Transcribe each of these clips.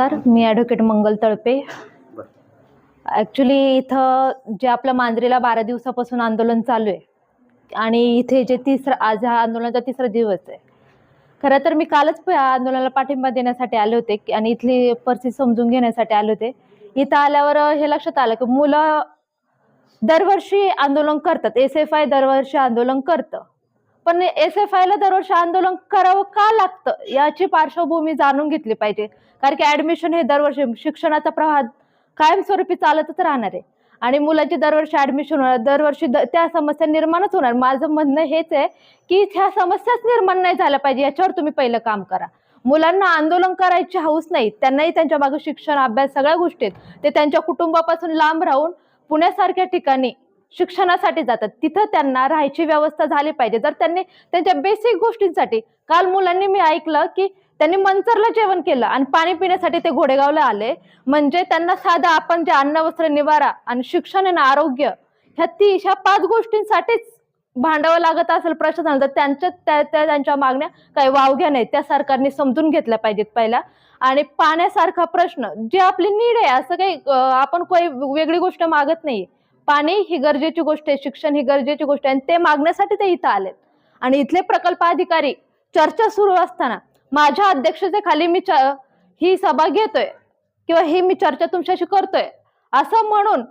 नमस्कार, मी ॲडव्होकेट मंगल तळपे. ॲक्च्युली इथं जे आपलं मांजरीला 12 दिवसापासून आंदोलन चालू आहे आणि इथे जे आज हा आंदोलनाचा तिसरा दिवस आहे. खरं तर मी कालच आंदोलनाला पाठिंबा देण्यासाठी आले होते आणि इथली परिस्थिती समजून घेण्यासाठी आले होते. इथं आल्यावर हे लक्षात आलं की मुलं दरवर्षी आंदोलन करतात, SFI दरवर्षी आंदोलन करतं, पण SFIला दरवर्षी आंदोलन करावं का लागतं याची पार्श्वभूमी जाणून घेतली पाहिजे. कारण की ऍडमिशन हे दरवर्षी शिक्षणाचा प्रवाह कायमस्वरूपी चालतच राहणार आहे आणि मुलांची दरवर्षी ऍडमिशन होणार, दरवर्षी त्या समस्या निर्माणच होणार. माझं म्हणणं हेच आहे की ह्या समस्याच निर्माण नाही झाल्या पाहिजे, याच्यावर तुम्ही पहिलं काम करा. मुलांना आंदोलन करायची हौस नाही, त्यांनाही त्यांच्या मागे शिक्षण, अभ्यास सगळ्या गोष्टी आहेत. ते त्यांच्या कुटुंबापासून लांब राहून पुण्यासारख्या ठिकाणी शिक्षणासाठी जातात, तिथं त्यांना राहायची व्यवस्था झाली पाहिजे. जर त्यांनी त्यांच्या बेसिक गोष्टींसाठी, काल मुलांनी मी ऐकलं की त्यांनी मंचरला जेवण केलं आणि पाणी पिण्यासाठी ते घोडेगावला आले, म्हणजे त्यांना साधं आपण जे अन्न, वस्त्र, निवारा आणि शिक्षण आणि आरोग्य ह्या 5 गोष्टींसाठीच भांडावं लागत असेल प्रशासनाला, तर त्यांच्या मागण्या काही वावग्या नाहीत. त्या सरकारने समजून घेतल्या पाहिजेत पहिला. आणि पाण्यासारखा प्रश्न जे आपली नीड आहे, असं काही आपण काही वेगळी गोष्ट मागत नाही. पाणी ही गरजेची गोष्ट आहे, शिक्षण ही गरजेची गोष्ट आहे आणि ते मागण्यासाठी ते इथं आलेत. आणि इथले प्रकल्प अधिकारी चर्चा सुरू असताना माझ्या अध्यक्षतेखाली मी ही सभा घेतोय किंवा ही मी चर्चा तुमच्याशी करतोय असं म्हणून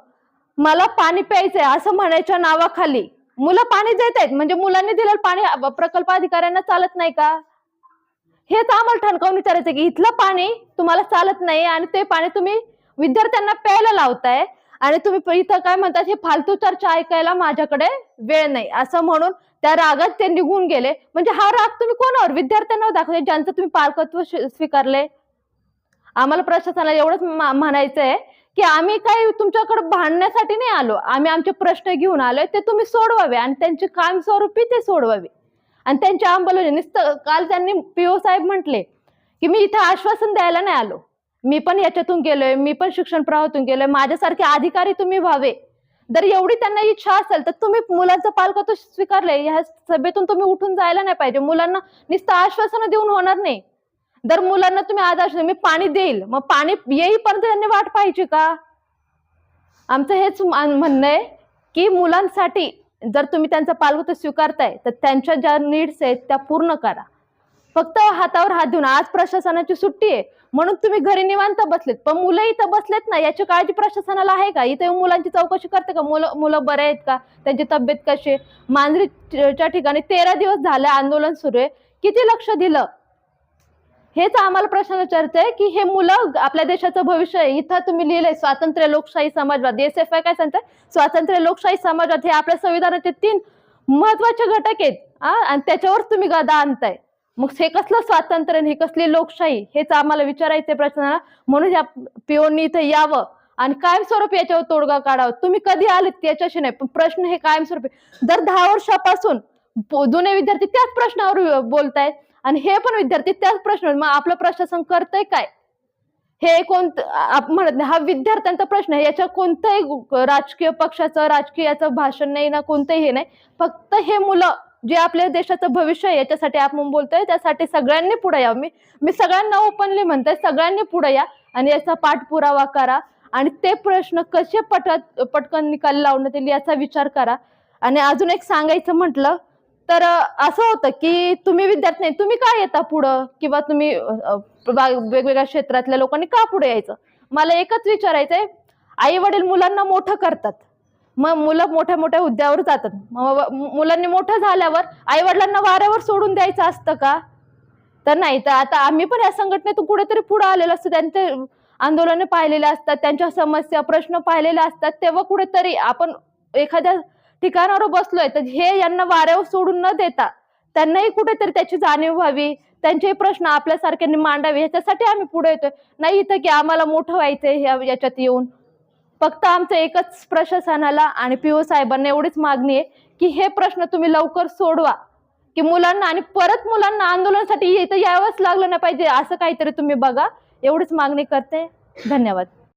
मला पाणी प्यायचंय असं म्हणायच्या नावाखाली मुलं पाणी देत आहेत, म्हणजे मुलांनी दिलेलं पाणी प्रकल्प अधिकाऱ्यांना चालत नाही का? हेच आम्हाला ठणकावून विचारायचं की इथलं पाणी तुम्हाला चालत नाही आणि ते पाणी तुम्ही विद्यार्थ्यांना प्यायला लावताय आणि तुम्ही इथं काय म्हणतात, हे फालतू चर्चा ऐकायला माझ्याकडे वेळ नाही असं म्हणून त्या रागात ते निघून गेले. म्हणजे हा राग तुम्ही कोणावर? विद्यार्थ्यांना दाखवले, ज्यांचं तुम्ही पालकत्व स्वीकारले. आम्हाला प्रशासनाला एवढंच म्हणायचंय की आम्ही काही तुमच्याकडे भांडण्यासाठी नाही आलो, आम्ही आमचे प्रश्न घेऊन आलोय, ते तुम्ही सोडवावे आणि त्यांची कायमस्वरूपी ते सोडवावे. आणि त्यांची अंमलबजावणी नुसतं काल त्यांनी PO साहेब म्हटले की मी इथे आश्वासन द्यायला नाही आलो, मी पण याच्यातून गेलोय, मी पण शिक्षण प्रवाहातून गेलोय, माझ्यासारखे अधिकारी तुम्ही व्हावे. जर एवढी त्यांना इच्छा असेल तर तुम्ही मुलांचं पालकत्व स्वीकारलंय, ह्या सभेतून तुम्ही उठून जायला नाही पाहिजे. मुलांना नुसतं आश्वासन देऊन होणार नाही. जर मुलांना तुम्ही आज आश्वासन मी पाणी देईल, मग पाणी येईपर्यंत त्यांनी वाट पाहिजे का? आमचं हेच म्हणणं आहे की मुलांसाठी जर तुम्ही त्यांचं पालकत्व स्वीकारताय तर त्यांच्या ज्या नीड्स आहेत त्या पूर्ण करा. फक्त हातावर हात देऊन आज प्रशासनाची सुट्टी आहे म्हणून तुम्ही घरी निवांत बसलेत, पण मुलं इथं बसलेत ना, याची काळजी प्रशासनाला आहे का? इथे मुलांची चौकशी करते का? मुलं बरे आहेत का? त्यांची तब्येत कशी? मांजरीच्या ठिकाणी 13 दिवस झाले आंदोलन सुरू आहे, किती लक्ष दिलं? हेच आम्हाला प्रश्न विचारतोय की हे मुलं आपल्या देशाचं भविष्य आहे. इथं तुम्ही लिहिलंय स्वातंत्र्य, लोकशाही, समाजवाद. SFI काय सांगताय? स्वातंत्र्य, लोकशाही, समाजवाद हे आपल्या संविधानाचे 3 महत्वाचे घटक आहेत आणि त्याच्यावर तुम्ही गदा आणताय. मग हे कसलं स्वातंत्र्य, हे कसली लोकशाही? हेच आम्हाला विचारायचंय प्रश्नाला. म्हणून या POनी इथं यावं आणि कायमस्वरूपी याच्यावर तोडगा काढावा. तुम्ही कधी आलेत त्याच्याशी नाही, पण प्रश्न हे कायमस्वरूपी. दर 10 वर्षापासून जुने विद्यार्थी त्याच प्रश्नावर बोलतायत आणि हे पण विद्यार्थी त्याच प्रश्नावर. मग आपलं प्रशासन करतंय काय? हे म्हणत नाही, हा विद्यार्थ्यांचा प्रश्न आहे. याच्या कोणत्याही राजकीय पक्षाचं, राजकीयाचं भाषण नाही ना, कोणतंही हे नाही. फक्त हे मुलं जे आपल्या देशाचं भविष्य आहे याच्यासाठी आपण बोलतोय, त्यासाठी सगळ्यांनी पुढे यावं. मी सगळ्यांना ओपनली म्हणतोय, सगळ्यांनी पुढे या आणि याचा पाठपुरावा करा आणि ते प्रश्न कसे पटकन निकाली लावण्यात येईल याचा विचार करा. आणि अजून एक सांगायचं म्हटलं तर असं होतं की तुम्ही विद्यार्थी नाही, तुम्ही का येता पुढं किंवा तुम्ही वेगवेगळ्या क्षेत्रातल्या लोकांनी का पुढे यायचं? मला एकच विचारायचंय, आई वडील मुलांना मोठं करतात, मग मुलं मोठ्या मोठ्या हुद्द्यावर जातात, मग मुलांनी मोठं झाल्यावर आई वडिलांना वाऱ्यावर सोडून द्यायचं असतं का? तर नाही. तर आता आम्ही पण या संघटनेतून कुठेतरी पुढे आलेलो असतो, त्यांचे आंदोलने पाहिलेले असतात, त्यांच्या समस्या, प्रश्न पाहिलेले असतात, तेव्हा कुठेतरी आपण एखाद्या ठिकाणावर बसलोय तर हे यांना वाऱ्यावर सोडून न देता त्यांनाही कुठेतरी त्याची जाणीव व्हावी, त्यांचे प्रश्न आपल्यासारख्यांनी मांडावे, ह्याच्यासाठी आम्ही पुढे येतोय. नाही इथं की आम्हाला मोठं व्हायचंय याच्यात येऊन. फक्त आमचं एकच प्रशासनाला आणि PO साहेबांना एवढीच मागणी आहे की हे प्रश्न तुम्ही लवकर सोडवा, की मुलांना आणि परत मुलांना आंदोलनासाठी इथं यावंच लागलं नाही पाहिजे, असं काहीतरी तुम्ही बघा. एवढीच मागणी करते. धन्यवाद.